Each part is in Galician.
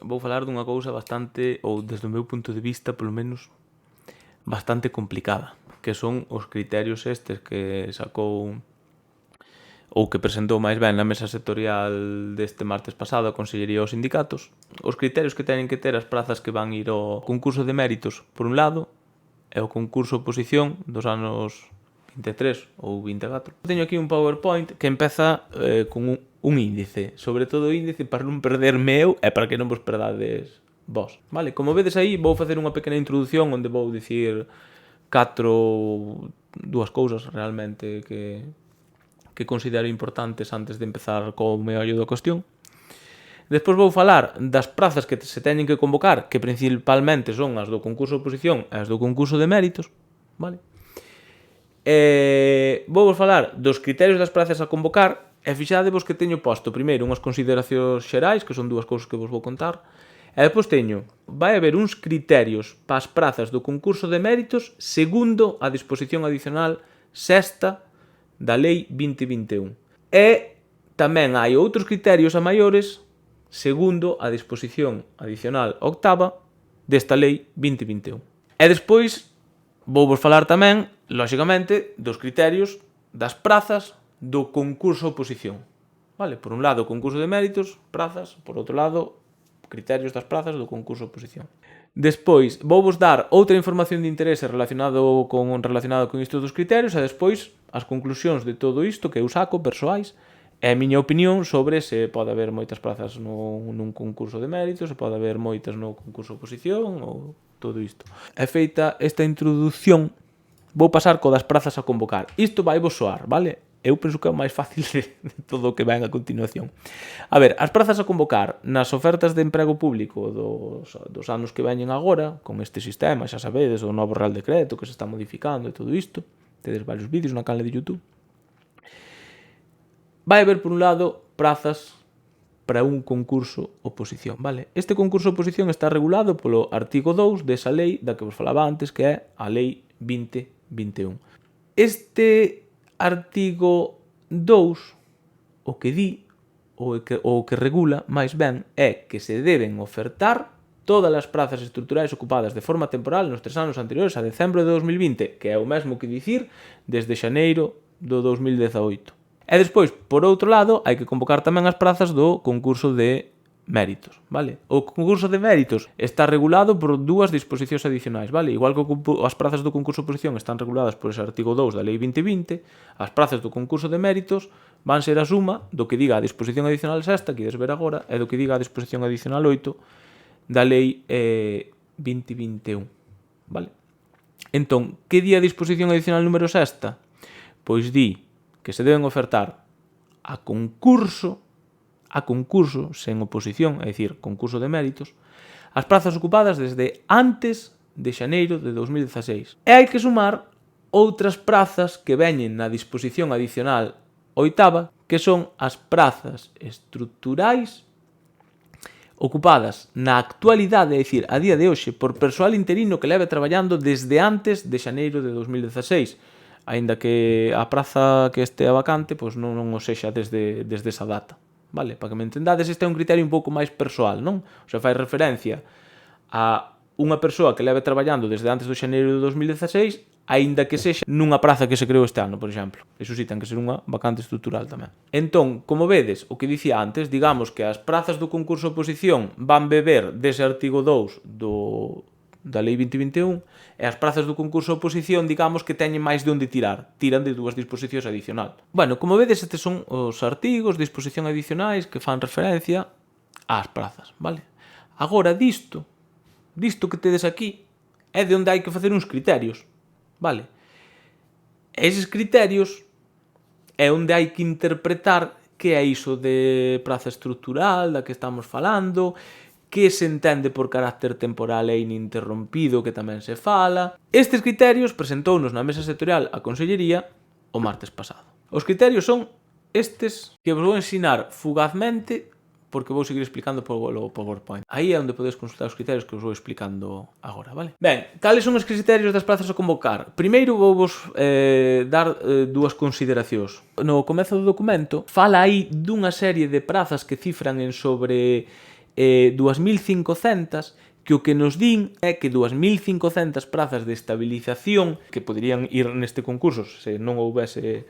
vou falar dunha cousa bastante, ou desde o meu punto de vista, polo menos, bastante complicada, que son os criterios estes que sacou ou que presentou máis ben na mesa sectorial deste martes pasado a Consellería aos sindicatos, os criterios que teñen que ter as prazas que van ir ao concurso de méritos, por un lado, e o concurso oposición dos anos 23 ou 24. Teño aquí un PowerPoint que empeza con un índice, sobre todo o índice para non perderme eu e para que non vos perdades vos. Vale, como vedes aí, vou facer unha pequena introdución onde vou dicir dúas cousas realmente que considero importantes antes de empezar co meollo da cuestión. Despois vou falar das prazas que se teñen que convocar, que principalmente son as do concurso de oposición e as do concurso de méritos, vale? Vou vos falar dos criterios das prazas a convocar e fixadevos que teño posto primeiro unhas consideracións xerais, que son dúas cousas que vos vou contar, e depois vai haber uns criterios para as prazas do concurso de méritos segundo a disposición adicional sexta da Lei 2021. E tamén hai outros criterios a maiores segundo a disposición adicional octava desta Lei 2021. E despois vou vos falar tamén, lóxicamente, dos criterios das prazas do concurso oposición. Vale? Por un lado, o concurso de méritos, prazas, por outro lado, criterios das prazas do concurso oposición. Despois, vou vos dar outra información de interese relacionada con isto dos criterios e despois as conclusións de todo isto que eu saco, persoais, e a miña opinión sobre se pode haber moitas prazas nun concurso de méritos, se pode haber moitas no concurso de oposición ou todo isto. E feita esta introducción, vou pasar co das prazas a convocar. Isto vai vos soar, vale? Eu penso que é o máis fácil de todo o que ven a continuación. A ver, as prazas a convocar nas ofertas de emprego público dos anos que veñen agora, con este sistema, xa sabedes, o novo Real Decreto que se está modificando e todo isto, tedes varios vídeos na canle de YouTube, vai haber, por un lado, prazas para un concurso oposición, vale? Este concurso oposición está regulado polo artigo 2 desa lei da que vos falaba antes, que é a Lei 2021. Este artigo 2 o que di, o que regula, máis ben, é que se deben ofertar todas as prazas estruturais ocupadas de forma temporal nos 3 anos anteriores a decembro de 2020, que é o mesmo que dicir desde xaneiro do 2018. E despois, por outro lado, hai que convocar tamén as prazas do concurso de méritos, vale? O concurso de méritos está regulado por dúas disposicións adicionais, vale? Igual que as prazas do concurso de oposición están reguladas por ese artigo 2 da Lei 2020, as prazas do concurso de méritos van ser a suma do que diga a disposición adicional sexta, que ides ver agora, e do que diga a disposición adicional 8 da Lei 2021, vale? Entón, que di a disposición adicional número sexta? Pois di que se deben ofertar a concurso sen oposición, é dicir, concurso de méritos, as prazas ocupadas desde antes de xaneiro de 2016. E hai que sumar outras prazas que veñen na disposición adicional oitava, que son as prazas estruturais ocupadas na actualidade, é dicir, a día de hoxe, por persoal interino que leve traballando desde antes de xaneiro de 2016, aínda que a praza que estea vacante pois non o sexa desde esa data, vale? Para que me entendades, este é un criterio un pouco máis persoal, non? O sea, fai referencia a unha persoa que leve traballando desde antes do xaneiro de 2016, aínda que sexa nunha praza que se creou este ano, por exemplo. Iso sí, ten que ser unha vacante estrutural tamén. Entón, como vedes, o que dicía antes, digamos que as prazas do concurso de oposición van beber dese artigo 2 da Lei 2021, e as prazas do concurso de oposición, digamos que teñen máis de onde tirar, tiran de dúas disposicións adicional. Bueno, como vedes, estes son os artigos, disposición adicionais que fan referencia ás prazas, vale? Agora, disto que tedes aquí, é de onde hai que facer uns criterios, vale? Eses criterios é onde hai que interpretar que é iso de praza estrutural, da que estamos falando, que se entende por carácter temporal e ininterrompido, que tamén se fala. Estes criterios presentounos na mesa sectorial a Consellería o martes pasado. Os criterios son estes que vos vou ensinar fugazmente, porque vou seguir explicando polo PowerPoint. Aí é onde podedes consultar os criterios que vos vou explicando agora, vale? Ben, cales son os criterios das prazas a convocar? Primeiro vou vos dar dúas consideracións. No comezo do documento fala aí dunha serie de prazas que cifran en sobre 2.500, que o que nos din é que 2.500 prazas de estabilización que poderían ir neste concurso se non houvese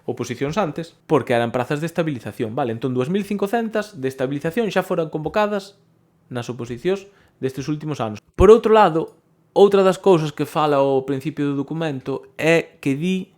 oposicións antes, porque eran prazas de estabilización, vale? Entón 2.500 de estabilización xa foran convocadas nas oposicións destes últimos anos. Por outro lado, outra das cousas que fala ao principio do documento é que di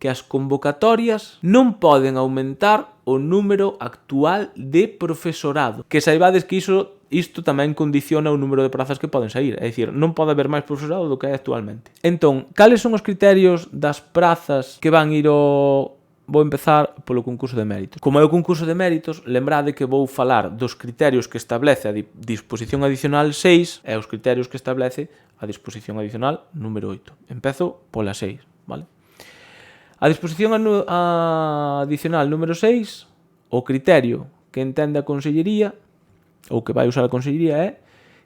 que as convocatorias non poden aumentar o número actual de profesorado. Que saibades que isto tamén condiciona o número de prazas que poden sair. É dicir, non pode haber máis profesorado do que hai actualmente. Entón, cales son os criterios das prazas que van ir ao... Vou empezar polo concurso de méritos. Como é o concurso de méritos, lembrade que vou falar dos criterios que establece a disposición adicional 6 e os criterios que establece a disposición adicional número 8. Empezo pola 6, vale? A disposición adicional número 6, o criterio que entende a Consellería, ou que vai usar a Consellería, é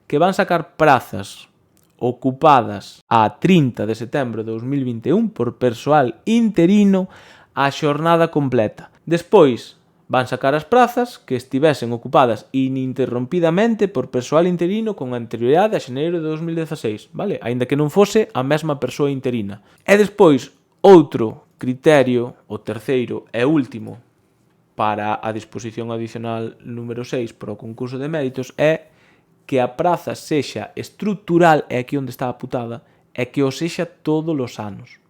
que van sacar prazas ocupadas a 30 de setembro de 2021 por persoal interino a xornada completa. Despois, van sacar as prazas que estivesen ocupadas ininterrompidamente por persoal interino con anterioridade a xaneiro de 2016, vale? Aínda que non fose a mesma persoa interina. E despois, outro criterio, o terceiro e último, para a disposición adicional número 6 para o concurso de méritos é que a praza sexa estrutural, é aquí onde está aputada, é que o sexa todos os anos.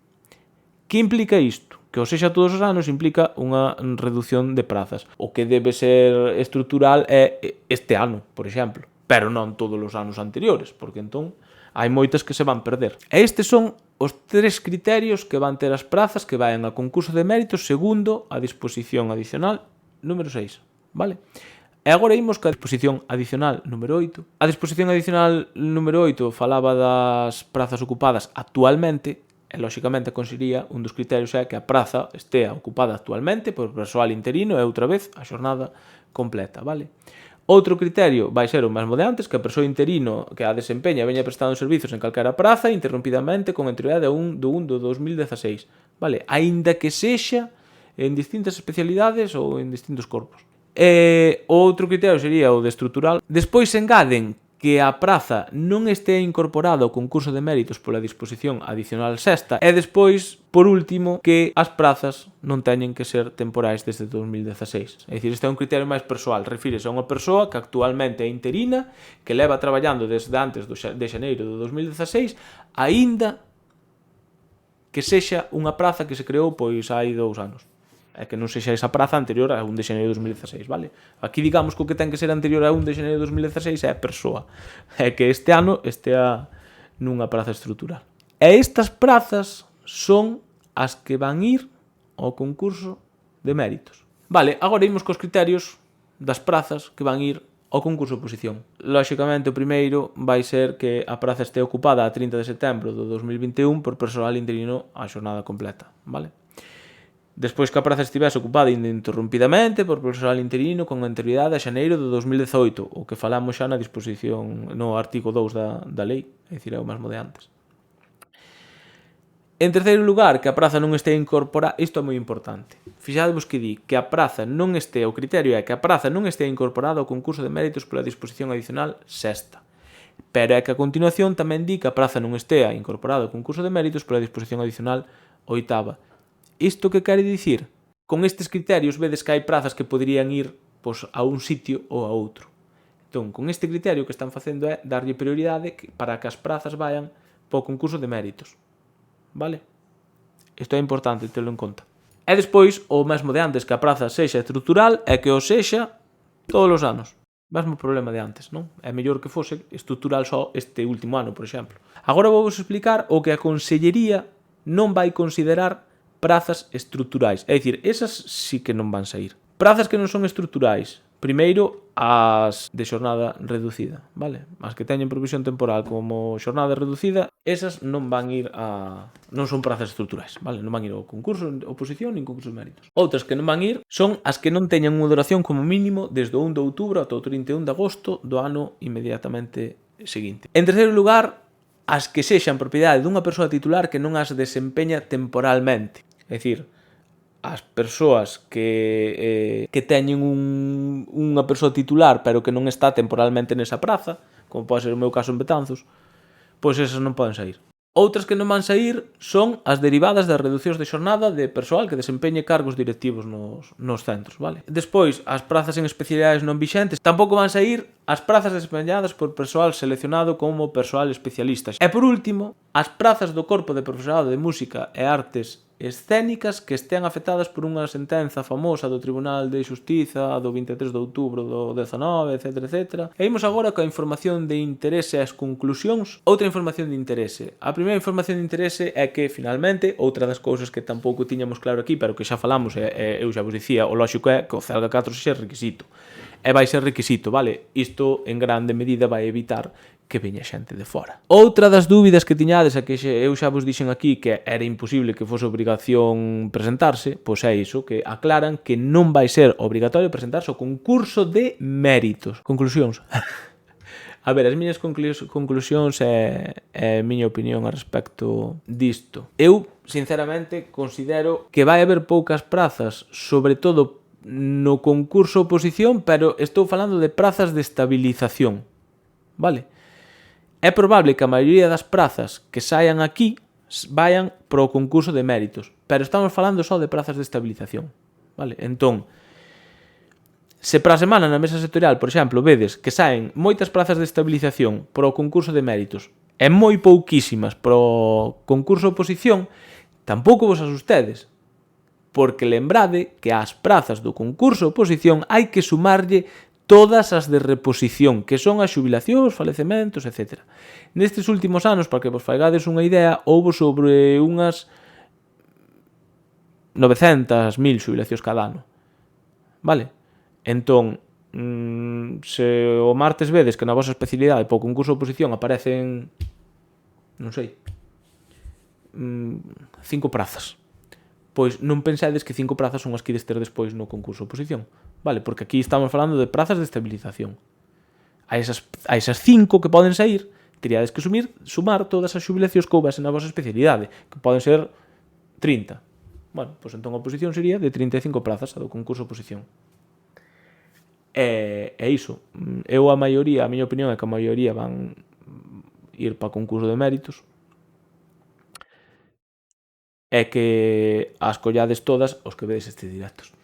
Que implica isto? Que o sexa todos os anos implica unha reducción de prazas. O que debe ser estrutural é este ano, por exemplo, pero non todos os anos anteriores, porque entón hai moitas que se van perder. E estes son os 3 criterios que van ter as prazas que vayan a concurso de méritos segundo a disposición adicional número 6, vale? E agora imos ca disposición adicional número 8. A disposición adicional número 8 falaba das prazas ocupadas actualmente, e lóxicamente a Consellería, un dos criterios é que a praza estea ocupada actualmente por persoal interino e outra vez a xornada completa, vale? Outro criterio vai ser o mesmo de antes, que a persoa interino que a desempeña veña prestando servizos en calquera praza interrompidamente con anterioridade do 1 do 2016, vale? Aínda que sexa en distintas especialidades ou en distintos corpos. O outro criterio sería o de estrutural. Despois se engaden que a praza non este incorporada ao concurso de méritos pola disposición adicional sexta e despois, por último, que as prazas non teñen que ser temporais desde 2016. É dicir, este é un criterio máis persoal, refírese a unha persoa que actualmente é interina, que leva traballando desde antes de xaneiro de 2016, aínda que sexa unha praza que se creou pois hai 2 anos. É que non sexa esa praza anterior a 1 de xaneiro de 2016, vale? Aquí digamos que o que ten que ser anterior a 1 de xaneiro de 2016 é a persoa. É que este ano estea nunha praza estrutural. E estas prazas son as que van ir ao concurso de méritos. Vale, agora imos cos criterios das prazas que van ir ao concurso de oposición. Lóxicamente, o primeiro vai ser que a praza este ocupada a 30 de setembro de 2021 por persoal interino a xornada completa, vale? Despois que a praza estivese ocupada ininterrompidamente por persoal interino con anterioridade a xaneiro de 2018, o que falamos xa na disposición no artigo 2 da lei, é dicir, é o mesmo de antes. En terceiro lugar, que a praza non este incorporada, isto é moi importante. Fixadevos que di que a praza non este, o criterio é que a praza non este incorporada ao concurso de méritos pola disposición adicional sexta. Pero é que a continuación tamén di que a praza non estea incorporada ao concurso de méritos pola disposición adicional oitava. Isto que quere dicir? Con estes criterios vedes que hai prazas que poderían ir pois, a un sitio ou a outro. Entón, con este criterio que están facendo é darlle prioridade para que as prazas vayan para o concurso de méritos. Vale? Isto é importante terlo en conta. E despois, o mesmo de antes, que a praza sexa estrutural e que o sexa todos os anos. Mesmo problema de antes, non? É mellor que fose estrutural só este último ano, por exemplo. Agora vou vos explicar o que a Consellería non vai considerar prazas estruturais. É dicir, esas sí que non van sair. Prazas que non son estruturais. Primeiro, as de xornada reducida, vale? As que teñen provisión temporal como xornada reducida, esas non van ir a... non son prazas estruturais, vale? Non van ir ao concurso de oposición nin concurso de méritos. Outras que non van ir son as que non teñen unha duración como mínimo desde o 1 de outubro ata o 31 de agosto do ano inmediatamente seguinte. En terceiro lugar, as que sexan propiedade dunha persoa titular que non as desempeña temporalmente. É dicir, as persoas que teñen unha persoa titular pero que non está temporalmente nesa praza, como pode ser o meu caso en Betanzos, pois esas non poden saír. Outras que non van saír son as derivadas das reducións de xornada de persoal que desempeñe cargos directivos nos centros, vale? Despois, as prazas en especialidades non vixentes tampouco van saír as prazas desempeñadas por persoal seleccionado como persoal especialista. E por último, as prazas do corpo de profesorado de música e artes escénicas que estean afectadas por unha sentenza famosa do Tribunal de Xustiza do 23 de outubro do 19, etc. E imos agora coa información de interese e as conclusións. Outra información de interese. A primeira información de interese é que, finalmente, outra das cousas que tampouco tiñamos claro aquí, pero que xa falamos, e eu xa vos dicía, o lóxico é que o CELGA 4 sexa requisito. E vai ser requisito, vale? Isto, en grande medida, vai evitar que veña xente de fora. Outra das dúbidas que tiñades, a que eu xa vos dixen aquí que era imposible que fose obrigación presentarse, pois é iso, que aclaran que non vai ser obrigatorio presentarse ao concurso de méritos. Conclusións. A ver, as miñas conclusións e a miña opinión a respecto disto. Eu, sinceramente, considero que vai haber poucas prazas, sobre todo no concurso oposición, pero estou falando de prazas de estabilización, vale? É probable que a maioría das prazas que saian aquí vayan para o concurso de méritos, pero estamos falando só de prazas de estabilización, vale? Entón, se para a semana na mesa sectorial, por exemplo, vedes que saen moitas prazas de estabilización para o concurso de méritos e moi pouquísimas para o concurso de oposición, tampouco vos asustedes, porque lembrade que ás prazas do concurso de oposición hai que sumarlle todas as de reposición, que son as xubilacións, falecementos, etc. Nestes últimos anos, para que vos faigades unha idea, houbo sobre unhas 900.000 xubilacións cada ano. Vale? Entón, se o martes vedes que na vosa especialidade para o concurso de oposición aparecen, non sei, 5 prazas, pois non pensades que 5 prazas son as que ides ter despois no concurso de oposición, vale? Porque aquí estamos falando de prazas de estabilización. A esas 5 que poden sair, teríades que sumar todas as xubilacións que houvese na vosa especialidade, que poden ser 30. Bueno, pois entón a oposición sería de 35 prazas a do concurso de oposición. E iso, a miña opinión é que a maioría van ir para concurso de méritos, e que as collades todas os que vedes estes directos.